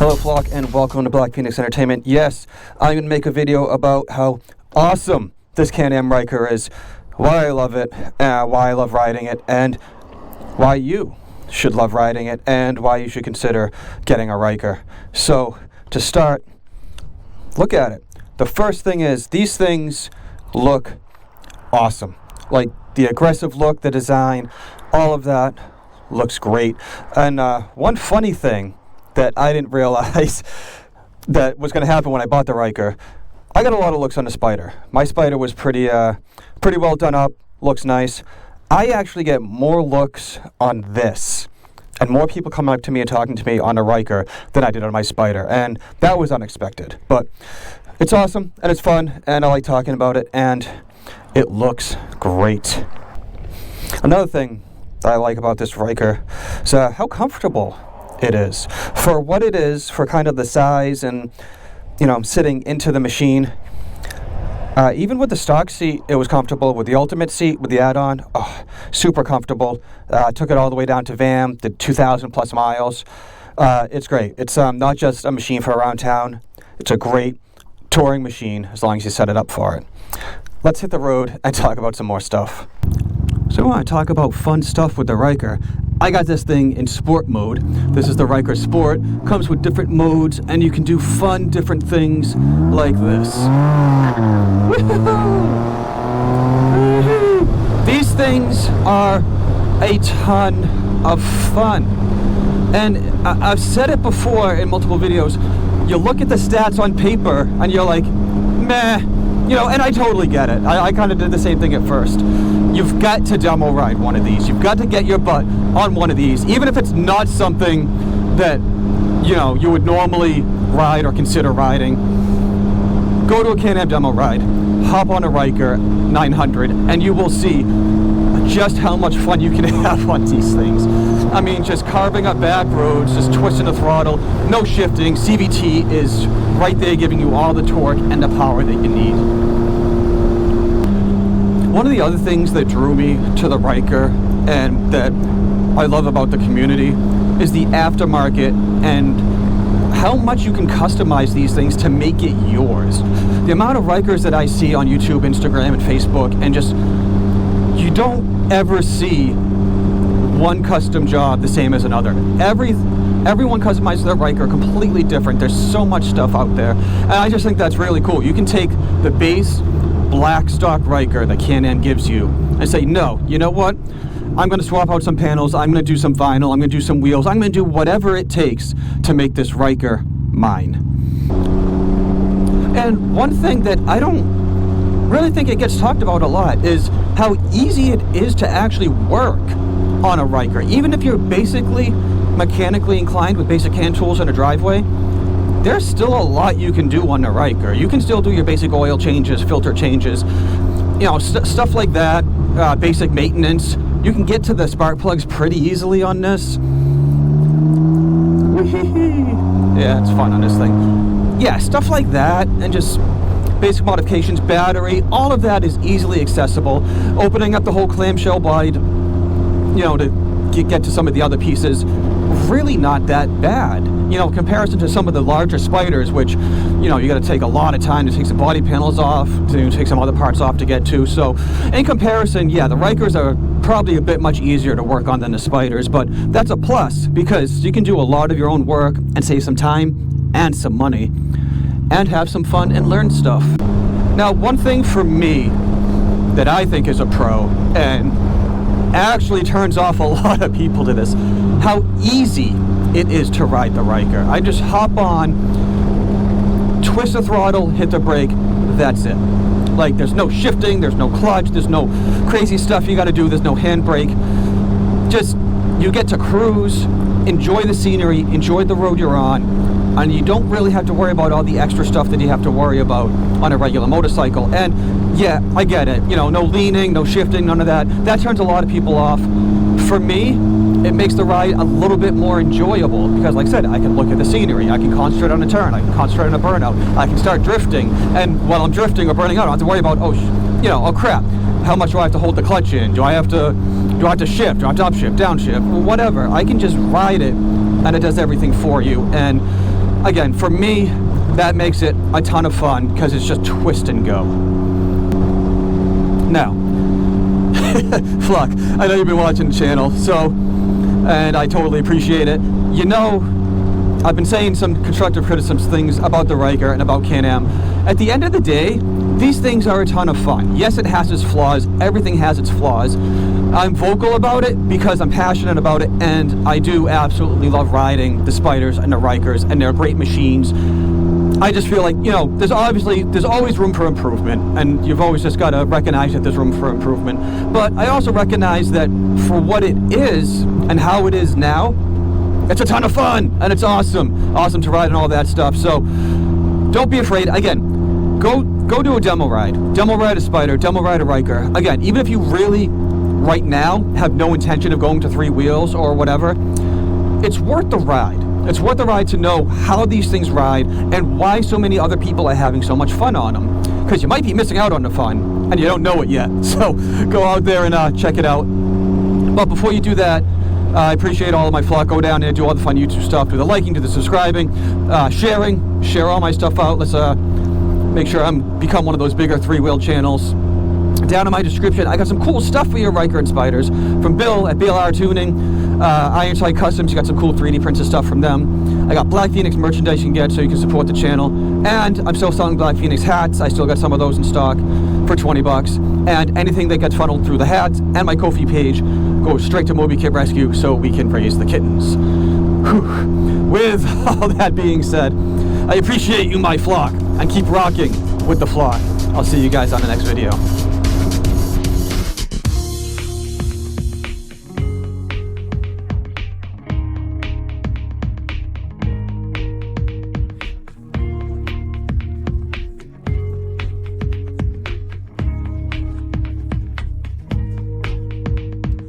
Hello flock and welcome to Blackphoenix Entertainment. Yes, I'm going to make a video about how awesome this Can Am Ryker is, why I love it, why I love riding it, and why you should love riding it, and why you should consider getting a Ryker. So, to start, look at it. The first thing is, these things look awesome. Like, the aggressive look, the design, all of that looks great. And one funny thing that I didn't realize that was going to happen when I bought the Ryker, I got a lot of looks on the Spyder. My Spyder was pretty well done up, looks nice. I actually get more looks on this, and more people coming up to me and talking to me on the Ryker than I did on my Spyder, and that was unexpected. But it's awesome, and it's fun, and I like talking about it, and it looks great. Another thing that I like about this Ryker is how comfortable it is. For what it is, for kind of the size and, you know, sitting into the machine, even with the stock seat, it was comfortable. With the ultimate seat, with the add-on, super comfortable. Took it all the way down to VAM, did 2,000 plus miles. It's great. It's not just a machine for around town. It's a great touring machine as long as you set it up for it. Let's hit the road and talk about some more stuff. So I want to talk about fun stuff with the Ryker. I got this thing in sport mode. This is the Ryker Sport. Comes with different modes, and you can do fun, different things like this. These things are a ton of fun. And I've said it before in multiple videos. You look at the stats on paper, and you're like, meh. You know, and I totally get it. I kind of did the same thing at first. You've got to demo ride one of these. You've got to get your butt on one of these, even if it's not something that, you know, you would normally ride or consider riding. Go to a Can Am demo ride, hop on a Ryker 900, and you will see just how much fun you can have on these things. I mean, just carving up back roads, just twisting the throttle, no shifting. CVT is right there giving you all the torque and the power that you need. One of the other things that drew me to the Ryker and that I love about the community is the aftermarket and how much you can customize these things to make it yours. The amount of Rykers that I see on YouTube, Instagram, and Facebook, and just, you don't ever see one custom job the same as another. Everyone customizes their Ryker completely different. There's so much stuff out there, and I just think that's really cool. You can take the base black stock Ryker that Can Am gives you and say, no, you know what? I'm going to swap out some panels. I'm going to do some vinyl. I'm going to do some wheels. I'm going to do whatever it takes to make this Ryker mine. And one thing that I don't really think it gets talked about a lot is how easy it is to actually work on a Ryker. Even if you're basically mechanically inclined with basic hand tools in a driveway, there's still a lot you can do on the Ryker. You can still do your basic oil changes, filter changes, you know, stuff like that, basic maintenance. You can get to the spark plugs pretty easily on this. Yeah, it's fun on this thing. Yeah, stuff like that, and just basic modifications, battery, all of that is easily accessible. Opening up the whole clamshell blade, you know, to get to some of the other pieces, really not that bad. You know, in comparison to some of the larger Spyders, which, you know, you got to take a lot of time to take some body panels off, to take some other parts off to get to. So, in comparison, yeah, the Rykers are probably a bit much easier to work on than the Spyders, but that's a plus because you can do a lot of your own work and save some time and some money and have some fun and learn stuff. Now, one thing for me that I think is a pro and actually turns off a lot of people to this, how easy it is to ride the Ryker. I just hop on, twist the throttle, hit the brake, that's it. Like, there's no shifting, there's no clutch, there's no crazy stuff you gotta do, there's no handbrake. Just, you get to cruise, enjoy the scenery, enjoy the road you're on, and you don't really have to worry about all the extra stuff that you have to worry about on a regular motorcycle. And yeah, I get it, you know, no leaning, no shifting, none of that. That turns a lot of people off. For me, it makes the ride a little bit more enjoyable because, like I said, I can look at the scenery, I can concentrate on a turn, I can concentrate on a burnout, I can start drifting, and while I'm drifting or burning out, I don't have to worry about, oh crap, how much do I have to hold the clutch in? Do I have to shift? Do I have to upshift, downshift? Whatever. I can just ride it, and it does everything for you. And again, for me, that makes it a ton of fun because it's just twist and go. Now, Flock, I know you've been watching the channel, and I totally appreciate it. You know, I've been saying some constructive criticism things about the Ryker and about Can Am. At the end of the day, these things are a ton of fun. Yes, it has its flaws. Everything has its flaws. I'm vocal about it because I'm passionate about it, and I do absolutely love riding the Spyders and the Rykers, and they're great machines. I just feel like, you know, there's always room for improvement, and you've always just got to recognize that there's room for improvement. But I also recognize that for what it is and how it is now, it's a ton of fun, and it's awesome to ride and all that stuff. So don't be afraid. Again, go do a demo ride a Spyder, demo ride a Ryker. Again, even if you really right now have no intention of going to 3 wheels or whatever, it's worth the ride. It's worth the ride to know how these things ride and why so many other people are having so much fun on them. Because you might be missing out on the fun, and you don't know it yet. So go out there and check it out. But before you do that, I appreciate all of my flock. Go down there, do all the fun YouTube stuff, do the liking, do the subscribing, share all my stuff out. Let's make sure I'm become one of those bigger 3-wheel channels. Down in my description, I got some cool stuff for your Ryker and Spyders from Bill at BLRtuning. Iron Sight Customs, you got some cool 3D printed stuff from them. I got Blackphoenix merchandise you can get so you can support the channel. And I'm still selling Blackphoenix hats. I still got some of those in stock for 20 bucks. And anything that gets funneled through the hats and my Ko-fi page goes straight to Moby Kit Rescue so we can raise the kittens. Whew. With all that being said, I appreciate you, my flock, and keep rocking with the flock. I'll see you guys on the next video.